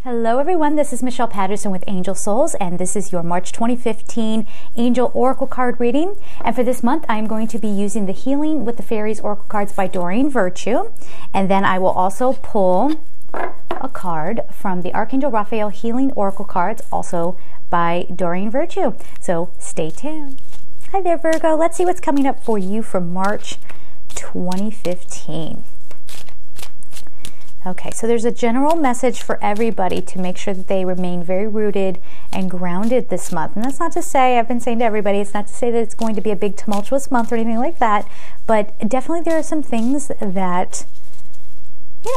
Hello everyone, this is Michelle Patterson with Angel Souls, and this is your March 2015 Angel Oracle card reading. And for this month, I'm going to be using the Healing with the Fairies Oracle cards by Doreen Virtue. And then I will also pull a card from the Archangel Raphael Healing Oracle cards, also by Doreen Virtue. So stay tuned. Hi there, Virgo. Let's see what's coming up for you for March 2015. Okay, so there's a general message for everybody to make sure that they remain very rooted and grounded this month. And that's not to say, I've been saying to everybody, it's not to say that it's going to be a big tumultuous month or anything like that, but definitely there are some things that,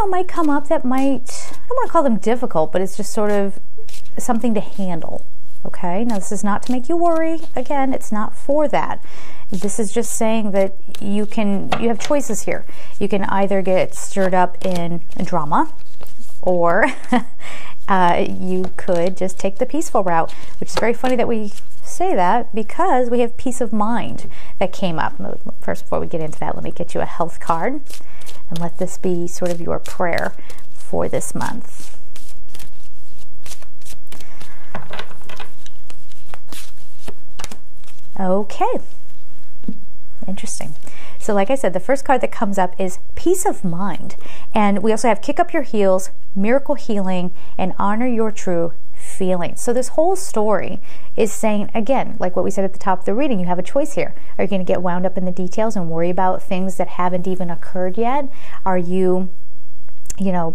might come up that might, I don't want to call them difficult, but it's just sort of something to handle. Okay, now this is not to make you worry. Again, it's not for that. This is just saying that you have choices here. You can either get stirred up in drama, or you could just take the peaceful route, which is very funny that we say that because we have peace of mind that came up. First, before we get into that, let me get you a health card and let this be sort of your prayer for this month. Okay. Interesting. So like I said, the first card that comes up is Peace of Mind. And we also have Kick Up Your Heels, Miracle Healing, and Honor Your True Feelings. So this whole story is saying, again, like what we said at the top of the reading, you have a choice here. Are you going to get wound up in the details and worry about things that haven't even occurred yet? Are you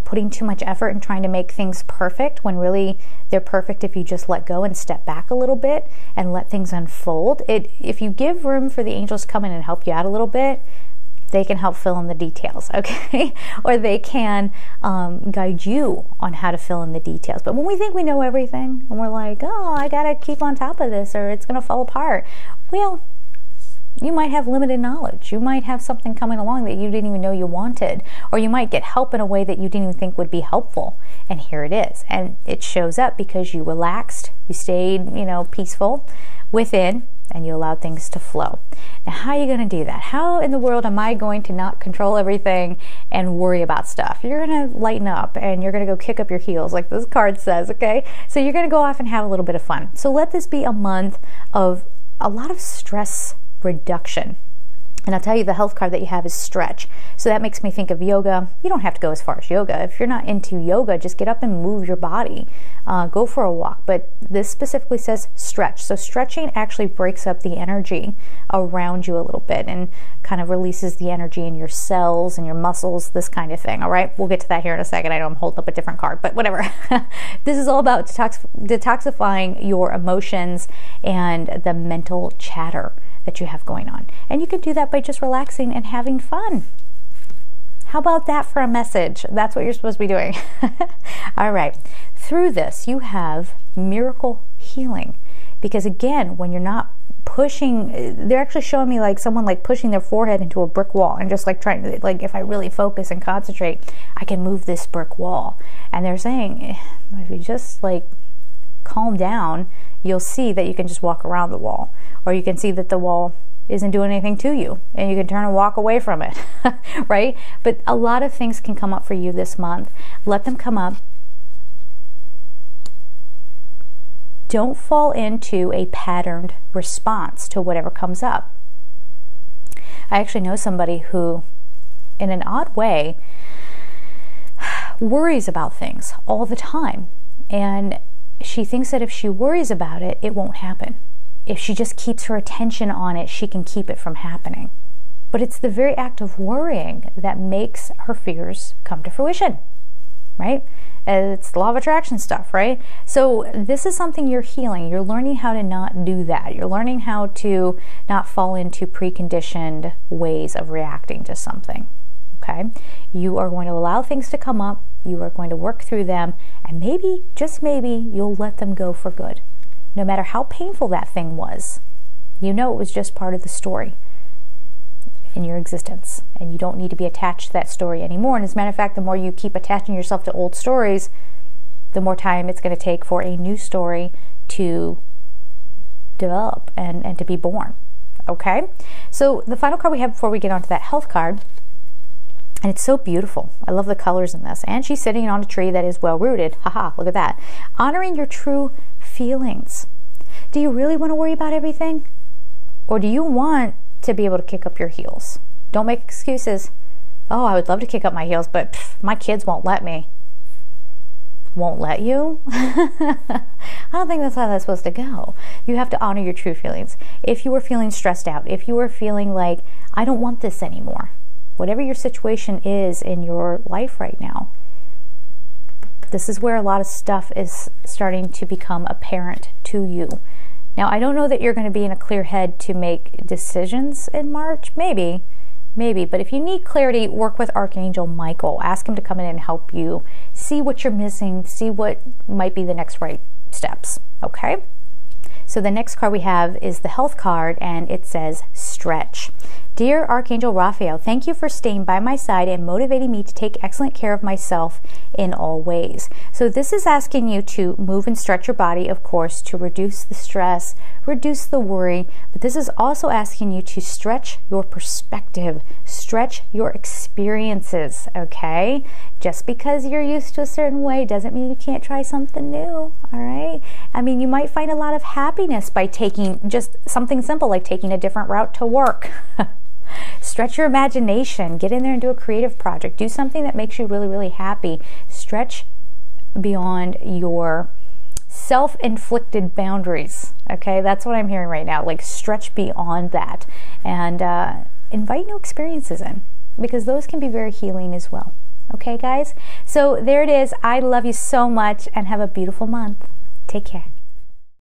putting too much effort and trying to make things perfect when really they're perfect if you just let go and step back a little bit and let things unfold? If you give room for the angels to come in and help you out a little bit, they can help fill in the details, okay? Or they can guide you on how to fill in the details. But when we think we know everything and we're like, oh, I gotta keep on top of this or it's gonna fall apart, well, you might have limited knowledge. You might have something coming along that you didn't even know you wanted, or you might get help in a way that you didn't even think would be helpful. And here it is. And it shows up because you relaxed, you stayed, peaceful within, and you allowed things to flow. Now, how are you going to do that? How in the world am I going to not control everything and worry about stuff? You're going to lighten up and you're going to go kick up your heels like this card says, okay? So you're going to go off and have a little bit of fun. So let this be a month of a lot of stress reduction. And I'll tell you, the health card that you have is stretch. So that makes me think of yoga. You don't have to go as far as yoga. If you're not into yoga, just get up and move your body. Go for a walk. But this specifically says stretch. So stretching actually breaks up the energy around you a little bit and kind of releases the energy in your cells and your muscles, this kind of thing. All right, we'll get to that here in a second. I know I'm holding up a different card, but whatever. This is all about detoxifying your emotions and the mental chatter that you have going on. And you can do that by just relaxing and having fun. How about that for a message? That's what you're supposed to be doing. All right. Through this, you have miracle healing. Because again, when you're not pushing, they're actually showing me like someone like pushing their forehead into a brick wall and just like trying to, like, if I really focus and concentrate, I can move this brick wall. And they're saying, if you just like calm down, you'll see that you can just walk around the wall. Or you can see that the wall isn't doing anything to you and you can turn and walk away from it, right? But a lot of things can come up for you this month. Let them come up. Don't fall into a patterned response to whatever comes up. I actually know somebody who, in an odd way, worries about things all the time. And she thinks that if she worries about it, it won't happen. If she just keeps her attention on it, she can keep it from happening. But it's the very act of worrying that makes her fears come to fruition, right? It's law of attraction stuff, right? So this is something you're healing. You're learning how to not do that. You're learning how to not fall into preconditioned ways of reacting to something, okay? You are going to allow things to come up. You are going to work through them, and maybe, just maybe, you'll let them go for good. No matter how painful that thing was, it was just part of the story in your existence, and you don't need to be attached to that story anymore. And as a matter of fact, the more you keep attaching yourself to old stories, the more time it's going to take for a new story to develop and to be born. Okay? So the final card we have before we get onto that health card And it's so beautiful. I love the colors in this. And she's sitting on a tree that is well rooted. Haha, look at that. Honoring your true feelings. Do you really want to worry about everything? Or do you want to be able to kick up your heels? Don't make excuses. Oh, I would love to kick up my heels, but my kids won't let me. Won't let you? I don't think that's how that's supposed to go. You have to honor your true feelings. If you are feeling stressed out, if you are feeling like, I don't want this anymore, whatever your situation is in your life right now, this is where a lot of stuff is starting to become apparent to you. Now, I don't know that you're going to be in a clear head to make decisions in March. Maybe. But if you need clarity, work with Archangel Michael. Ask him to come in and help you see what you're missing, see what might be the next right steps, okay? So the next card we have is the health card, and it says stretch. Dear Archangel Raphael, thank you for staying by my side and motivating me to take excellent care of myself in all ways. So this is asking you to move and stretch your body, of course, to reduce the stress, reduce the worry, but this is also asking you to stretch your perspective, stretch your experiences, okay? Just because you're used to a certain way doesn't mean you can't try something new, all right? I mean, you might find a lot of happiness by taking just something simple like taking a different route to work. Stretch your imagination. Get in there and do a creative project. Do something that makes you really, really happy. Stretch beyond your self-inflicted boundaries. Okay, that's what I'm hearing right now. Like, stretch beyond that and invite new experiences in, because those can be very healing as well. Okay, guys? So there it is. I love you so much and have a beautiful month. Take care.